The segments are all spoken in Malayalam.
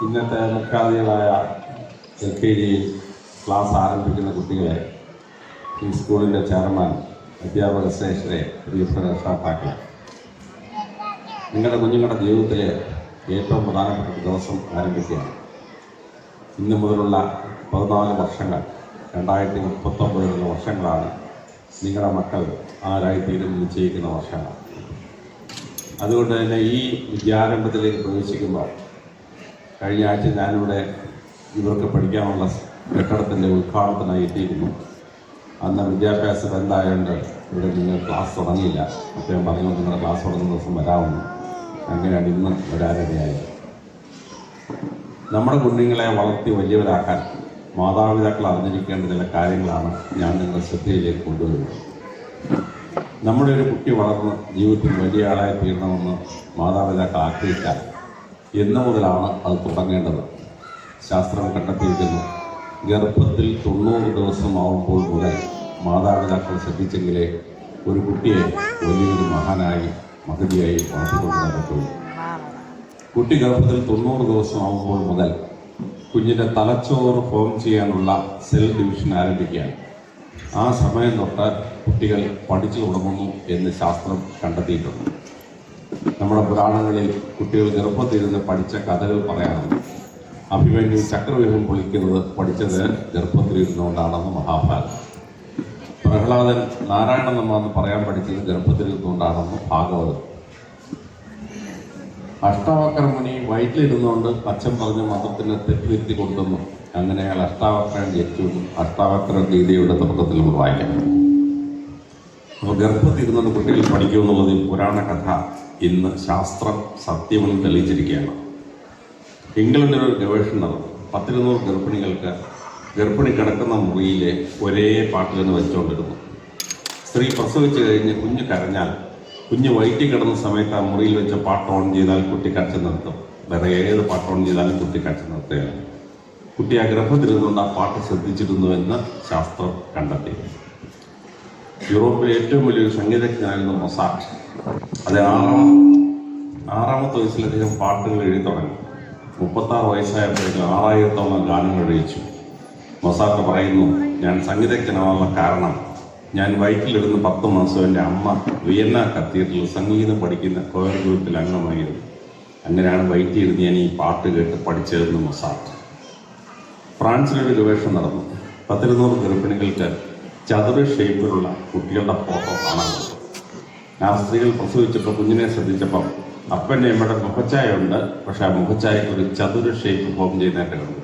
ഇന്നത്തെ മുഖ്യാതിഥികളായ LKG ക്ലാസ് ആരംഭിക്കുന്ന കുട്ടികളെ, ഈ സ്കൂളിൻ്റെ ചെയർമാൻ, അധ്യാപക ശ്രേഷ്ഠരെ, പ്രിയപ്പെട്ട രക്ഷാകർത്താക്കളെ, നിങ്ങളുടെ കുഞ്ഞുങ്ങളുടെ ജീവിതത്തിലെ ഏറ്റവും പ്രധാനപ്പെട്ട ഒരു ദിവസം ആരംഭിക്കുകയാണ്. ഇന്നു മുതലുള്ള 14 വർഷങ്ങൾ, 2039 വർഷങ്ങളാണ് നിങ്ങളുടെ മക്കൾ ആരായിത്തീരും നിശ്ചയിക്കുന്ന വർഷങ്ങൾ. അതുകൊണ്ട് തന്നെ ഈ വിദ്യാരംഭത്തിലേക്ക് പ്രവേശിക്കുമ്പോൾ, കഴിഞ്ഞ ആഴ്ച ഞാനിവിടെ ഇവർക്ക് പഠിക്കാനുള്ള കെട്ടിടത്തിൻ്റെ ഉദ്ഘാടനത്തിനായി എത്തിയിരുന്നു. അന്ന് വിദ്യാഭ്യാസ ബന്ധമായതുകൊണ്ട് ഇവിടെ നിങ്ങൾ ക്ലാസ് തുടങ്ങിയില്ല. അപ്പോൾ ഞാൻ പറഞ്ഞു നിങ്ങളുടെ ക്ലാസ് തുടങ്ങുന്ന ദിവസം വരാമെന്ന്. അങ്ങനെയാണ് ഇന്ന് വരാനിടയായത്. നമ്മുടെ കുഞ്ഞുങ്ങളെ വളർത്തി വലിയവരാക്കാൻ മാതാപിതാക്കൾ അറിഞ്ഞിരിക്കേണ്ട ചില കാര്യങ്ങളാണ് ഞാൻ നിങ്ങളുടെ ശ്രദ്ധയിലേക്ക് കൊണ്ടുവരുന്നത്. നമ്മുടെ ഒരു കുട്ടി വളർന്ന് ജീവിതത്തിൽ വലിയ ആളായി തീരണമെന്ന് മാതാപിതാക്കൾ ആഗ്രഹിച്ചാൽ എന്നു മുതലാണ് അത് തുടങ്ങേണ്ടത്? ശാസ്ത്രം കണ്ടെത്തിയിരിക്കുന്നു, ഗർഭത്തിൽ 90 ദിവസമാവുമ്പോൾ മുതൽ മാതാപിതാക്കൾ ശ്രദ്ധിച്ചെങ്കിലേ ഒരു കുട്ടിയെ വലിയൊരു മഹാനായി മഹതിയായി വളർത്തിക്കൊണ്ട് നടത്തുള്ളൂ. കുട്ടി ഗർഭത്തിൽ 90 ദിവസമാവുമ്പോൾ മുതൽ കുഞ്ഞിൻ്റെ തലച്ചോറ് ഫോം ചെയ്യാനുള്ള സെൽ ഡിവിഷൻ ആരംഭിക്കുകയാണ്. ആ സമയം തൊട്ട് കുട്ടികൾ പഠിച്ചു തുടങ്ങുന്നു എന്ന് ശാസ്ത്രം കണ്ടെത്തിയിട്ടുണ്ട്. നമ്മുടെ പുരാണങ്ങളിൽ കുട്ടികൾ ഗർഭത്തിരുന്ന് പഠിച്ച കഥകൾ പറയാറുണ്ട്. അഭിമന്യു ചക്രവ്യൂഹം പൊളിക്കുന്നത് പഠിച്ചത് ഗർഭത്തിലിരുന്നുകൊണ്ടാണെന്ന് മഹാഭാരതം. പ്രഹ്ലാദൻ നാരായണനെന്ന് പറയാൻ പഠിച്ചത് ഗർഭത്തിലിരുന്നുകൊണ്ടാണെന്ന് ഭാഗവതം. അഷ്ടാവക്ര മുനി വയറ്റിലിരുന്നുകൊണ്ട് അച്ഛൻ പറഞ്ഞ മതത്തിന് തെറ്റുവരുത്തി കൊടുത്തെന്നു. അങ്ങനെ അയാൾ അഷ്ടാവക്രൻ ജയിച്ചു. അഷ്ടാവക്ര ഗീതയുടെ തുടക്കത്തിൽ നമ്മൾ വായിക്കാം. അപ്പോൾ ഗർഭത്തിരുന്നത് കുട്ടികൾ പഠിക്കുമെന്നുള്ളത് പുരാണ കഥ ഇന്ന് ശാസ്ത്രം സത്യമെന്ന് തെളിയിച്ചിരിക്കുകയാണ്. ഇംഗ്ലണ്ടിൽ ഒരു ഗവേഷണം നടന്നു. 100 ഗർഭിണികൾക്ക് ഗർഭിണി കിടക്കുന്ന മുറിയിലെ ഒരേ പാട്ടിൽ നിന്ന് വെച്ചുകൊണ്ടിരുന്നു. സ്ത്രീ പ്രസവിച്ച് കഴിഞ്ഞ് കുഞ്ഞ് കരഞ്ഞാൽ, കുഞ്ഞ് വയറ്റിൽ കിടന്ന സമയത്ത് ആ മുറിയിൽ വെച്ച പാട്ട് ഓൺ ചെയ്താൽ കുട്ടി കരച്ചു നിർത്തും. വേറെ ഏത് പാട്ട് ഓൺ ചെയ്താലും കുട്ടി കരച്ചു നിർത്തുകയാണ്. കുട്ടി ആ ഗർഭത്തിരുന്നുകൊണ്ട് ആ പാട്ട് ശ്രദ്ധിച്ചിരുന്നുവെന്ന് ശാസ്ത്രം കണ്ടെത്തി. യൂറോപ്പിലെ ഏറ്റവും വലിയൊരു സംഗീതജ്ഞനായിരുന്നു മൊസാർട്ട്. അത് 6-ാമത്തെ വയസ്സിൽ അദ്ദേഹം പാട്ടുകൾ എഴുതി തുടങ്ങി. 36 വയസ്സായപ്പോഴേക്കും 6000-ഓളം ഗാനങ്ങൾ രചിച്ചു. മൊസാർട്ട് പറയുന്നു, ഞാൻ സംഗീതജ്ഞനാവാനുള്ള കാരണം ഞാൻ വയറ്റിലിരുന്ന് 10 മാസം എൻ്റെ അമ്മ വിയന്ന കത്തീഡ്രലിൽ സംഗീതം പഠിക്കുന്ന കൊയർ ഗ്രൂപ്പിൽ അംഗമായിരുന്നു. അങ്ങനെയാണ് വയറ്റിലിരുന്ന് ഞാൻ ഈ പാട്ട് കേട്ട് പഠിച്ചതെന്ന് മൊസാർട്ട്. ഫ്രാൻസിലൊരു ഗവേഷണം നടന്നു. 100 ഗർഭിണികൾക്ക് ചതുര ഷേപ്പിലുള്ള കുട്ടികളുടെ ഫോട്ടോ കാണാൻ പറ്റും. ആ സ്ത്രീകൾ പ്രസവിച്ചപ്പോൾ കുഞ്ഞിനെ ശ്രദ്ധിച്ചപ്പം അപ്പൻ്റെ അമ്മയുടെ മുഖച്ചായ ഉണ്ട്, പക്ഷെ ആ മുഖച്ചായക്ക് ഒരു ചതുര ഷേപ്പ് ഫോം ചെയ്യുന്നതായിട്ട് കണ്ടു.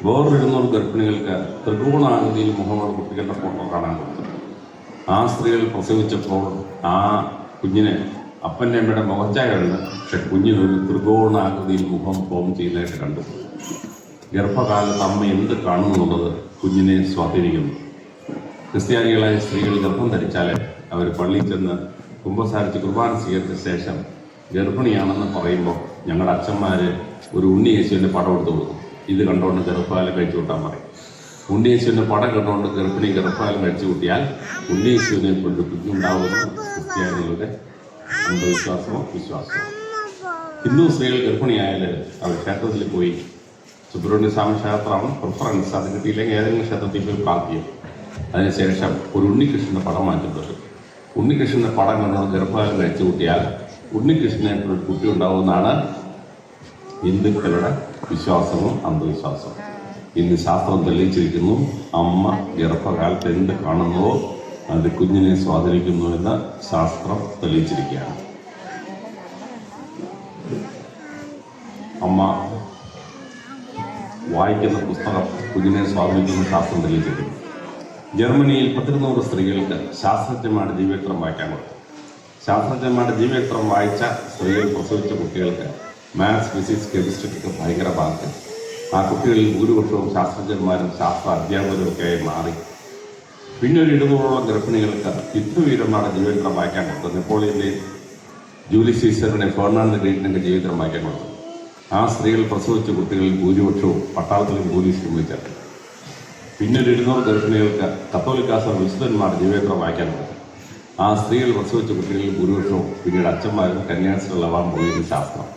വേറൊരു 200 ഗർഭിണികൾക്ക് ത്രികോണാകൃതിയിൽ മുഖമുള്ള കുട്ടികളുടെ ഫോട്ടോ കാണാൻ പറ്റും. ആ സ്ത്രീകൾ പ്രസവിച്ചപ്പോൾ ആ കുഞ്ഞിന് അപ്പൻ്റെ അമ്മയുടെ മുഖച്ചായ ഉണ്ട്, പക്ഷെ കുഞ്ഞിനൊരു ത്രികോണാകൃതിയിൽ മുഖം ഫോം ചെയ്യുന്നതായിട്ട് കണ്ടു. ഗർഭകാലത്ത് അമ്മ എന്ത് കാണുന്നുള്ളത് കുഞ്ഞിനെ സ്വാധീനിക്കുന്നു. ക്രിസ്ത്യാനികളായ സ്ത്രീകൾ ഗർഭം ധരിച്ചാൽ അവർ പള്ളിയിൽ ചെന്ന് കുമ്പസാരിച്ച് കുർബാന സ്വീകരിച്ച ശേഷം ഗർഭിണിയാണെന്ന് പറയുമ്പോൾ ഞങ്ങളുടെ അച്ഛന്മാർ ഒരു ഉണ്ണി യേശുവിൻ്റെ പടം എടുത്ത് കൊടുക്കും. ഇത് കണ്ടുകൊണ്ട് ഗർഭകാലം കഴിച്ചു കൂട്ടാൻ പറയും. ഉണ്ണി യേശുവിൻ്റെ പടം കണ്ടുകൊണ്ട് ഗർഭിണി ഗർഭകാലം കഴിച്ചു കൂട്ടിയാൽ ഉണ്ണി യേശുവിനെ കൊണ്ട് കുഞ്ഞുണ്ടാവുന്ന ക്രിസ്ത്യാനികളുടെ അന്ധവിശ്വാസമോ വിശ്വാസമോ. ഹിന്ദു സ്ത്രീകൾ ഗർഭിണിയായാൽ അവർ ക്ഷേത്രത്തിൽ പോയി സുബ്രഹ്മണ്യ സ്വാമി ക്ഷേത്രമാണ് പ്രിഫറൻസ്, അത് കിട്ടിയില്ലെങ്കിൽ ഏതെങ്കിലും ക്ഷേത്രത്തിൽ പോയി പ്രാർത്ഥിക്കും. അതിനുശേഷം ഒരു ഉണ്ണികൃഷ്ണൻ്റെ പടം മാറ്റുന്നുണ്ട്. ഉണ്ണികൃഷ്ണൻ്റെ പടം കണ്ടുകൊണ്ട് ഗർഭകാലം കഴിച്ചു കൂട്ടിയാൽ ഉണ്ണികൃഷ്ണനെ ഒരു കുട്ടി ഉണ്ടാവുമെന്നാണ് ഹിന്ദുക്കളുടെ വിശ്വാസവും അന്ധവിശ്വാസവും. ഇന്ന് ശാസ്ത്രം തെളിയിച്ചിരിക്കുന്നു, അമ്മ ഗർഭകാലത്ത് എന്ത് കാണുന്നുവോ അത് കുഞ്ഞിനെ സ്വാധീനിക്കുന്നുവെന്ന് ശാസ്ത്രം തെളിയിച്ചിരിക്കുകയാണ്. അമ്മ വായിക്കുന്ന പുസ്തകം കുഞ്ഞിനെ സ്വാധീനിക്കുന്ന ശാസ്ത്രം തെളിയിച്ചിരിക്കുന്നു. ജർമ്മനിയിൽ 100 സ്ത്രീകൾക്ക് ശാസ്ത്രജ്ഞന്മാരുടെ ജീവചരിത്രം വായിക്കാൻ കൊടുത്തു. ശാസ്ത്രജ്ഞന്മാരുടെ ജീവചരിത്രം വായിച്ച സ്ത്രീകൾ പ്രസവിച്ച കുട്ടികൾക്ക് മാത്സ്, ഫിസിക്സ്, കെമിസ്ട്രിക്കൊക്കെ ഭയങ്കര ബാധിക്കും. ആ കുട്ടികളിൽ ഭൂരിപക്ഷവും ശാസ്ത്രജ്ഞന്മാരും ശാസ്ത്ര അധ്യാപകരും ഒക്കെയായി മാറി. പിന്നെ ഒരു 200ഓളം ഗർഭിണികൾക്ക് യുദ്ധവീരന്മാരുടെ ജീവചരിത്രം വായിക്കാൻ കൊടുത്തു. നെപ്പോളിയൻ്റെ, ജൂലിയസ് സീസറിൻ്റെ, ഫെർണാണ്ടോ ഗ്രേറ്റിൻ്റെ ജീവചരിത്രം വായിക്കാൻ കൊടുത്തു. ആ സ്ത്രീകൾ പ്രസവിച്ച കുട്ടികളിൽ ഭൂരിപക്ഷവും പട്ടാളത്തിലും പോലീസിലും വിളിച്ചത്. പിന്നെ ഒരു 200 ഗർഭിണികൾക്ക് കത്തോലിക്കാ സഭ വിശുദ്ധന്മാരുടെ ജീവചരിത്രം വായിക്കാൻ കൊടുത്തു. ആ സ്ത്രീകൾ പ്രസവിച്ച കുട്ടികളിൽ ഭൂരിപക്ഷവും പിന്നീട് അച്ഛന്മാരും കന്യാസ്ത്രീകളാവാൻ പോയിരുന്ന ശാസ്ത്രം.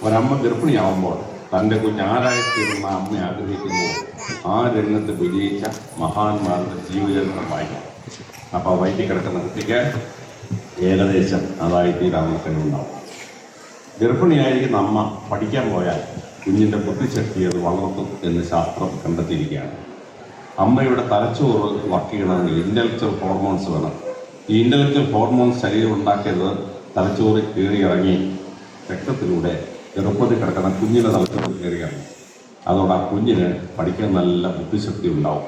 ഒരമ്മ ഗർഭിണിയാവുമ്പോൾ തൻ്റെ കുഞ്ഞ് ആരായിത്തീരുന്ന അമ്മ ആഗ്രഹിക്കുന്നു ആ രംഗത്ത് വിജയിച്ച മഹാന്മാരുടെ ജീവചരിത്രം വായിക്കണം. അപ്പോൾ വയറ്റിൽ കിടക്കുന്ന കുട്ടിക്ക് ഏകദേശം അതായിത്തീരാവുന്ന കഴിവുണ്ടാവും. ഗർഭിണിയായിരിക്കുന്ന അമ്മ പഠിക്കാൻ പോയാൽ കുഞ്ഞിൻ്റെ ബുദ്ധിശക്തി അത് വളർത്തും എന്ന് ശാസ്ത്രം കണ്ടെത്തിയിരിക്കുകയാണ്. അമ്മയുടെ തലച്ചോറ് വർക്ക് ചെയ്യണമെങ്കിൽ ഇൻ്റലക്ച്വൽ ഹോർമോൺസ് വേണം. ഈ ഇൻ്റലക്ച്വൽ ഹോർമോൺസ് ശരീരം ഉണ്ടാക്കിയത് തലച്ചോറ് കയറിയിറങ്ങി രക്തത്തിലൂടെ ഗർഭത്തിൽ കിടക്കുന്ന കുഞ്ഞിൻ്റെ തലച്ചോറ് കയറിയിറങ്ങി. അതോടെ ആ കുഞ്ഞിന് പഠിക്കാൻ നല്ല ബുദ്ധിശക്തി ഉണ്ടാവും.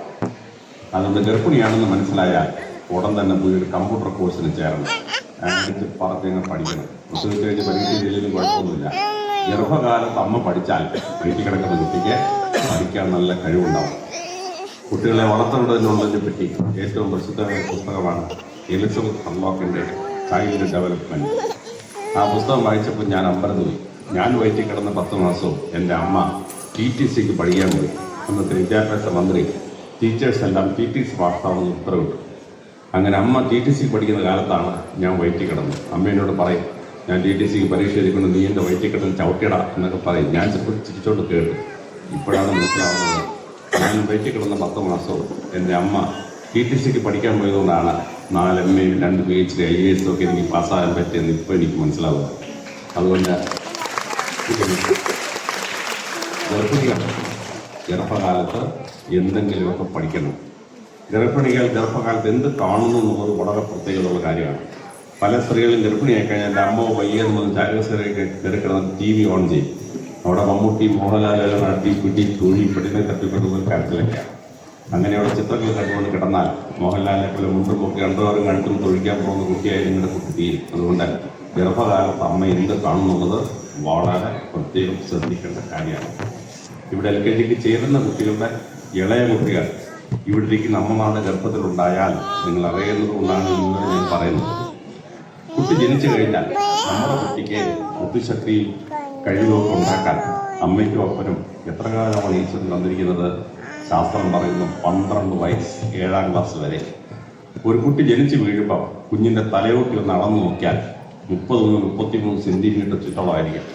അതുകൊണ്ട് ഗർഭിണിയാണെന്ന് മനസ്സിലായാൽ ഉടൻ തന്നെ പോയി ഒരു കമ്പ്യൂട്ടർ കോഴ്സിന് ചേരണം. അതിനനുസരിച്ച് പറഞ്ഞ് പഠിക്കണം. പ്രസവിച്ച് കഴിഞ്ഞ് പരീക്ഷ ചെയ്തതിലും കുഴപ്പമൊന്നുമില്ല. ഗർഭകാലത്ത് അമ്മ പഠിച്ചാൽ വീട്ടിൽ കിടക്കുന്ന കുട്ടിക്ക് പഠിക്കാൻ നല്ല കഴിവുണ്ടാവും. കുട്ടികളെ വളർത്തേണ്ടതിനുള്ളതിനെ പറ്റി ഏറ്റവും പ്രസിദ്ധമായ പുസ്തകമാണ് എലിസബത്ത് ഹർലോക്കിൻ്റെ ചൈൽഡ് ഡെവലപ്മെൻറ്റ്. ആ പുസ്തകം വായിച്ചപ്പോൾ ഞാൻ അമ്പരന്ന് പോയി. ഞാൻ വയറ്റിൽ കിടന്ന 10 മാസവും എൻ്റെ അമ്മ TTCക്ക് പഠിക്കാൻ പോയി. അന്നത്തെ വിദ്യാഭ്യാസ മന്ത്രി ടീച്ചേഴ്സ് എല്ലാം TTC പാസ്സാവുന്ന ഉത്തരവിട്ടു. അങ്ങനെ അമ്മ TTC പഠിക്കുന്ന കാലത്താണ് ഞാൻ വയറ്റിൽ കിടന്നത്. അമ്മേനോട് പറയും, ഞാൻ TTCക്ക് പരീക്ഷ എഴുതിക്കൊണ്ട് നീ എൻ്റെ വയറ്റിൽ കിടന്ന് ചവിട്ടിയടാ എന്നൊക്കെ പറയും. ഞാൻ ചിരിച്ചോണ്ട് കേട്ടു. ഇപ്പോഴാണ് മനസ്സിലാവുന്നത് ഞാൻ വയറ്റിൽ കിടന്ന 10 മാസവും എൻ്റെ അമ്മ TTCക്ക് പഠിക്കാൻ പോയതുകൊണ്ടാണ് 4 MA 2 PhD IAS ഒക്കെ എനിക്ക് പാസ്സാകാൻ പറ്റിയെന്ന് ഇപ്പോൾ എനിക്ക് മനസ്സിലാവുന്നത്. അതുകൊണ്ട് ഗർഭകാലത്ത് എന്തെങ്കിലുമൊക്കെ പഠിക്കണം. ഗർഭിണികൾ ഗർഭകാലത്ത് എന്ത് കാണുന്നു എന്നുള്ളത് വളരെ പ്രത്യേകതയുള്ള കാര്യമാണ്. പല സ്ത്രീകളും ഗർഭിണിയായി കഴിഞ്ഞാൽ എൻ്റെ അമ്മ വയ്യെന്ന് പറഞ്ഞ് ചാരകസേരയൊക്കെ കയറിക്കിടന്ന് TV ഓൺ ചെയ്യും. അവിടെ മമ്മൂട്ടി മോഹൻലാലെല്ലാം നടത്തി പിടി തൊഴി പെട്ടിനെ തട്ടിപ്പെട്ട കാര്യത്തിലൊക്കെയാണ്. അങ്ങനെയുള്ള ചിത്രങ്ങൾ കണ്ടുകൊണ്ട് കിടന്നാൽ മോഹൻലാലിനെ പോലെ മുണ്ടും പൊക്കി അണ്ടർവെയറും കണ്ടും തൊഴിക്കാൻ പോകുന്ന കുട്ടിയായി നിങ്ങളുടെ കുട്ടി തീരും. അതുകൊണ്ട് ഗർഭകാലത്ത് അമ്മ എന്ത് കാണുന്നുള്ളത് വളരെ പ്രത്യേകം ശ്രദ്ധിക്കേണ്ട കാര്യമാണ്. ഇവിടെ LKGക്ക് ചേരുന്ന കുട്ടികളുടെ ഇളയ കുട്ടികൾ ഇവിടെ ഇരിക്കുന്ന അമ്മമാരുടെ ഗർഭത്തിലുണ്ടായാൽ നിങ്ങൾ അറിയുന്നത് കൊണ്ടാണ് ഇന്ന് ഞാൻ പറയുന്നത്. കുട്ടി ജനിച്ചു കഴിഞ്ഞാൽ നമ്മുടെ കുട്ടിക്ക് ബുദ്ധിശക്തിയും കഴിവുമൊക്കെ ഉണ്ടാക്കാൻ അമ്മയ്ക്കും അപ്പനും എത്ര കാലമാണ് ഈശ്വരൻ തന്നിരിക്കുന്നത്? ശാസ്ത്രം പറയുന്നു 12 വയസ്സ് 7ാം ക്ലാസ് വരെ. ഒരു കുട്ടി ജനിച്ചു വീഴുമ്പോൾ കുഞ്ഞിൻ്റെ തലയോട്ടി ഒന്ന് അളന്നു നോക്കിയാൽ 30-33 സെൻറ്റിമീറ്റർ ചുറ്റളവായിരിക്കും.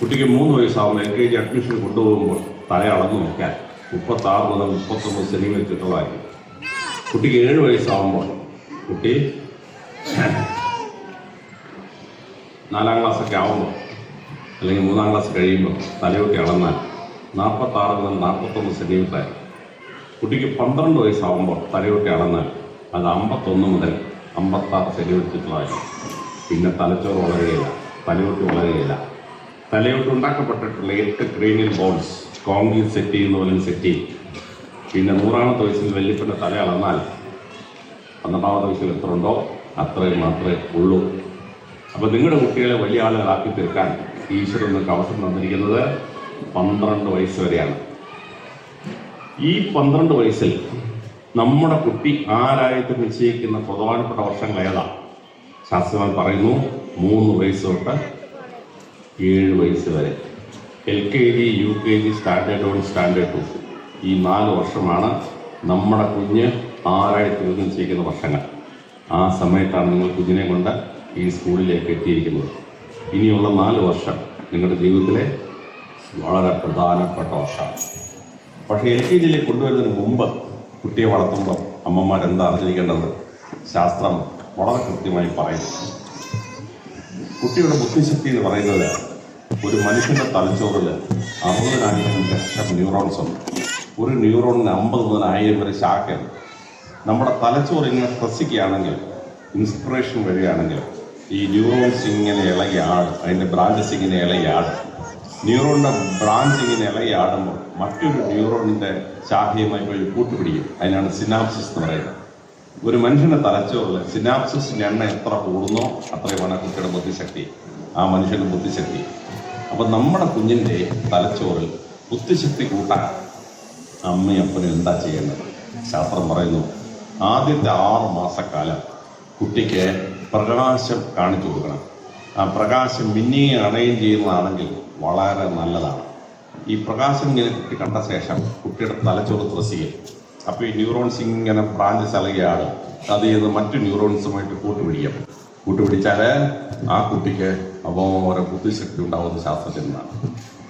കുട്ടിക്ക് 3 വയസ്സാകുമ്പോൾ LKG അഡ്മിഷൻ കൊണ്ടുപോകുമ്പോൾ തല അളന്നു നോക്കിയാൽ 36 മുതൽ 39 സെൻറ്റിമീറ്റർ ചുറ്റളവായിരിക്കും. കുട്ടിക്ക് 7 വയസ്സാകുമ്പോൾ കുട്ടി 4ാം ക്ലാസ്സൊക്കെ ആകുമ്പോൾ അല്ലെങ്കിൽ 3ാം ക്ലാസ് കഴിയുമ്പോൾ തലയോട്ടി അളന്നാൽ 46 മുതൽ 41 സെൻറ്റിമീറ്റർ ആയി. കുട്ടിക്ക് 12 വയസ്സാകുമ്പോൾ തലയോട്ടി അളന്നാൽ അത് 51 മുതൽ 56 സെൻറ്റിമീറ്റർ ചുറ്റളായി. പിന്നെ തലച്ചോറ് വളരുകയില്ല, തലയോട്ടി വളരുകയില്ല. തലയോട്ടി ഉണ്ടാക്കപ്പെട്ടിട്ടുള്ള 8 ക്രേനിയൽ ബോൺസ് കോൺക്രീറ്റ് സെറ്റ് ചെയ്യുന്ന പോലെ സെറ്റ് ചെയ്യും. പിന്നെ 100ാമത്തെ വയസ്സിൽ വല്യപ്പൻ്റെ തല അളന്നാൽ 12ാമത്തെ വയസ്സിൽ എത്ര ഉണ്ടോ അത്രയും മാത്രമേ ഉള്ളൂ. അപ്പോൾ നിങ്ങളുടെ കുട്ടികളെ വലിയ ആളുകളാക്കി തീർക്കാൻ ഈശ്വരൻ നിങ്ങൾക്ക് അവസരം തന്നിരിക്കുന്നത് 12 വയസ്സ് വരെയാണ്. ഈ 12 വയസ്സിൽ നമ്മുടെ കുട്ടി ആരായിട്ട് നിശ്ചയിക്കുന്ന പ്രധാനപ്പെട്ട വർഷങ്ങൾ ഏതാണ്? ശാസ്ത്രങ്ങൾ പറയുന്നു 3 വയസ്സ് തൊട്ട് 7 വയസ്സ് വരെ. LKG, UKG, സ്റ്റാൻഡേർഡ് 1, സ്റ്റാൻഡേർഡ് 2 ഈ 4 വർഷമാണ് നമ്മുടെ കുഞ്ഞ് ആരായിട്ട് നിശ്ചയിക്കുന്ന വർഷങ്ങൾ. ആ സമയത്താണ് നിങ്ങൾ കുഞ്ഞിനെ കൊണ്ട് ഈ സ്കൂളിലേക്ക് എത്തിയിരിക്കുന്നത്. ഇനിയുള്ള 4 വർഷം നിങ്ങളുടെ ജീവിതത്തിലെ വളരെ പ്രധാനപ്പെട്ട വർഷമാണ്. പക്ഷേ LKGയിലേക്ക് കൊണ്ടുവരുന്നതിന് മുമ്പ് കുട്ടിയെ വളർത്തുമ്പോൾ അമ്മമാരെന്താ അറിഞ്ഞിരിക്കേണ്ടത്? ശാസ്ത്രം വളരെ കൃത്യമായി പറയുന്നു. കുട്ടിയുടെ ബുദ്ധിശക്തി എന്ന് പറയുന്നത് ഒരു മനുഷ്യൻ്റെ തലച്ചോറിൽ 60,000 ലക്ഷം ന്യൂറോൺസ് ഉണ്ട്. ഒരു ന്യൂറോണിന് 50 മുതൽ 1000 വരെ ശാഖയുണ്ട്. നമ്മുടെ തലച്ചോറ് ഇങ്ങനെ സ്ട്രെസ്സിക്കുകയാണെങ്കിൽ, ഇൻസ്പിറേഷൻ വരികയാണെങ്കിൽ ഈ ന്യൂറോൺസ് ഇങ്ങനെ ഇളകി ആടും. അതിൻ്റെ ബ്രാഞ്ചസ് ഇങ്ങനെ ഇളകി ആടും. ന്യൂറോണിൻ്റെ ബ്രാഞ്ച് ഇങ്ങനെ ഇളകി ആടുമ്പോൾ മറ്റൊരു ന്യൂറോണിൻ്റെ ശാഖയുമായി പോയി കൂട്ടുപിടിക്കും. അതിനാണ് സിനാപ്സിസ് എന്ന് പറയുന്നത്. ഒരു മനുഷ്യൻ്റെ തലച്ചോറിൽ സിനാപ്സിസിൻ്റെ എണ്ണം എത്ര കൂടുന്നോ അത്രയുമാണ് കുട്ടിയുടെ ബുദ്ധിശക്തി, ആ മനുഷ്യൻ്റെ ബുദ്ധിശക്തി. അപ്പം നമ്മുടെ കുഞ്ഞിൻ്റെ തലച്ചോറിൽ ബുദ്ധിശക്തി കൂട്ടാൻ അമ്മയും അപ്പനും എന്താ ചെയ്യേണ്ടത്? ശാസ്ത്രം പറയുന്നു ആദ്യത്തെ 6 മാസക്കാലം കുട്ടിക്ക് പ്രകാശം കാണിച്ചു കൊടുക്കണം. ആ പ്രകാശം മിന്നുകയും അണയുകയും ചെയ്യുന്നതാണെങ്കിൽ വളരെ നല്ലതാണ്. ഈ പ്രകാശം ഇങ്ങനെ കുട്ടി കണ്ട ശേഷം കുട്ടിയുടെ തലച്ചോറ് ത്രസിക്കും. അപ്പോൾ ഈ ന്യൂറോൺസ് ഇങ്ങനെ ബ്രാഞ്ചസ് ഇളകിയാണ് അത് ചെയ്ത് മറ്റു ന്യൂറോൺസുമായിട്ട് കൂട്ടുപിടിച്ചാൽ ആ കുട്ടിക്ക് അപാര ബുദ്ധിശക്തി ഉണ്ടാവുന്ന ശാസ്ത്രജ്ഞനാണ്.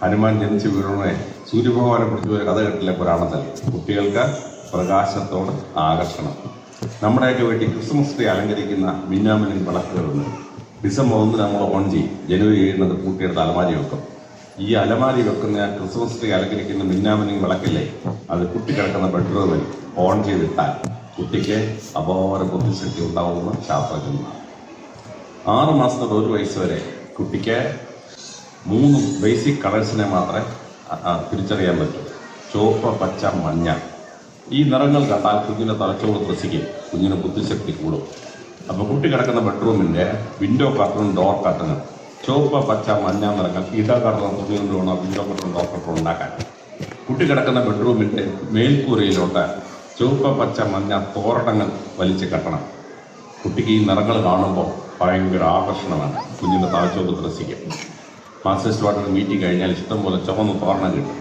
ഹനുമാൻ ജനിച്ച് വീഴുന്നേ സൂര്യഭഗവാനെ കുറിച്ച് ഒരു കഥ കേട്ടില്ല പുരാണത്തിൽ. കുട്ടികൾക്ക് പ്രകാശത്തോട് ആകർഷണം. നമ്മുടെയൊക്കെ വീട്ടിൽ ക്രിസ്മസ് ട്രീ അലങ്കരിക്കുന്ന മിന്നാമിനി വിളക്കുകളുണ്ട്. ഡിസംബർ 1 നമ്മൾ ഓൺ ചെയ്യും. ജനുവരി 7 കൂട്ടിയെടുത്ത് അലമാരി വെക്കും. ഈ അലമാരി വെക്കുന്ന ക്രിസ്മസ് ട്രീ അലങ്കരിക്കുന്ന മിന്നാമിനി വിളക്കില്ലേ, അത് കുട്ടി കിടക്കുന്ന ബെഡ്റൂമിൽ ഓൺ ചെയ്തിട്ടാൽ കുട്ടിക്ക് അപാര ബുദ്ധിശക്തി ഉണ്ടാവുമെന്ന് ശാസ്ത്രജ്ഞന്മാർ. 6 മാസം തൊട്ട് 1 വയസ്സ് വരെ കുട്ടിക്ക് 3 ബേസിക് കളേഴ്സിനെ മാത്രമേ തിരിച്ചറിയാൻ പറ്റൂ: ചുവപ്പ്, പച്ച, മഞ്ഞ. ഈ നിറങ്ങൾ കണ്ടാൽ കുഞ്ഞിൻ്റെ തലച്ചോറ് ത്രസിക്കും, കുഞ്ഞിന് ബുദ്ധിശക്തി കൂടും. അപ്പോൾ കുട്ടി കിടക്കുന്ന ബെഡ്റൂമിൻ്റെ വിൻഡോ കർട്ടനും ഡോർ കർട്ടനും ചുവപ്പ്, പച്ച, മഞ്ഞ നിറങ്ങൾ ഇടകടന്ന തുണി കൊണ്ട് വേണം വിൻഡോ കർട്ടനും ഡോർ കർട്ടനും ഉണ്ടാക്കാൻ. കുട്ടി കിടക്കുന്ന ബെഡ്റൂമിൻ്റെ മേൽക്കൂരയിലോട്ട് ചുവപ്പ്, പച്ച, മഞ്ഞ തോരണങ്ങൾ വലിച്ച് കെട്ടണം. കുട്ടിക്ക് ഈ നിറങ്ങൾ കാണുമ്പോൾ ഭയങ്കര ആകർഷണമാണ്, കുഞ്ഞിൻ്റെ തലച്ചോറ് ത്രസിക്കും. മാർക്സിസ്റ്റ് പാർട്ടിയുടെ മീറ്റിംഗ് കഴിഞ്ഞാൽ ഇഷ്ടംപോലെ ചുവന്ന തോരണം കിട്ടും.